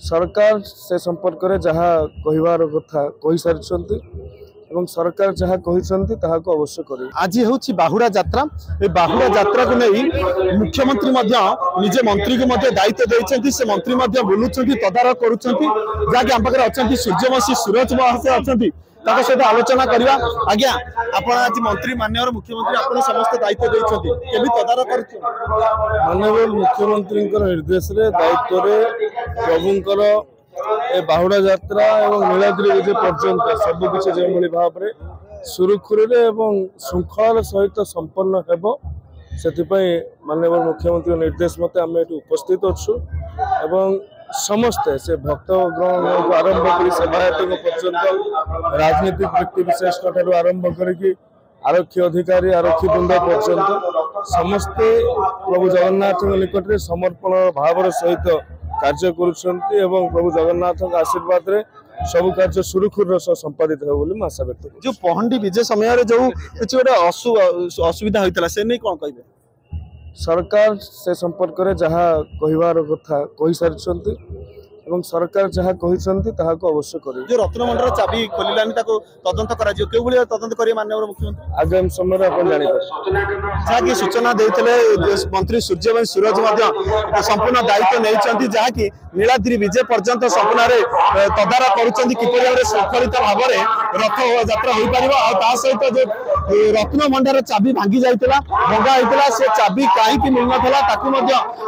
सरकार से संपर्क में जहाँ कहबार कथा कही सारी सरकार जहाँ कहते अवश्य कर। आज हूँ बाहुड़ा यात्रा ए बाहुड़ा यात्रा को नहीं मुख्यमंत्री निजे मंत्री को दायित्व देते से मंत्री बुलूं तदारख करुँच आम पाखे अच्छा सूर्यवंशी सूरज महाशय अच्छा सहित आलोचना करवा। आज्ञा आप आज मंत्री माननीय मुख्यमंत्री आप समस्त दायित्व देते तदारख कर माननीय मुख्यमंत्री निर्देश दायित्व प्रभुंकर ए बाहुड़ा यात्रा एवं नीलाद्री विजय पर्यंत सबकि जो भाव में सुरुखुरी श्रृंखलार सहित संपन्न हेब से माननीय मुख्यमंत्री निर्देश मते आम ये उपस्थित अच्छु एवं समस्ते से भक्त ग्रहण आरंभ कर सेवायत पर्यंत राजनीतिक व्यक्ति विशेष आरंभ कर आरक्षी अधिकारी आरक्षी वृंद पर्यंत समस्ते प्रभु जगन्नाथ निकट में समर्पण भाव सहित कार्य करुँच प्रभु जगन्नाथ आशीर्वाद रे सब कार्य सुरुखुर संपादित हो आशा व्यक्त जो पहंडी विजय समय जो किसी गोटे असुविधा होता से नहीं कौन कहे सरकार से संपर्क में जहाँ कहबार कथा कही सारी सरकार जहाँ कहते अवश्य कर। जो रत्नमंडल चाबी खोलानी तदंत तदंत कर माननीय मुख्यमंत्री आगामी समय जहाँकि सूचना देते मंत्री सूर्यवंशी सूरज संपूर्ण दायित्व नहीं जहाँकि नीलाद्री विजय पर्यंत संपूर्ण तदारख करुँच किपर भाव श्रृंखलित भाव में रथ यात्रा हो पार सहित जो रत्नमंडल चाबी भांगी जाता भंगा होता से चाबी कहीं मिलना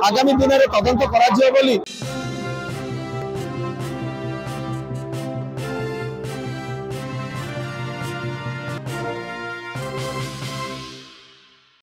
आगामी दिन में तदंत कर।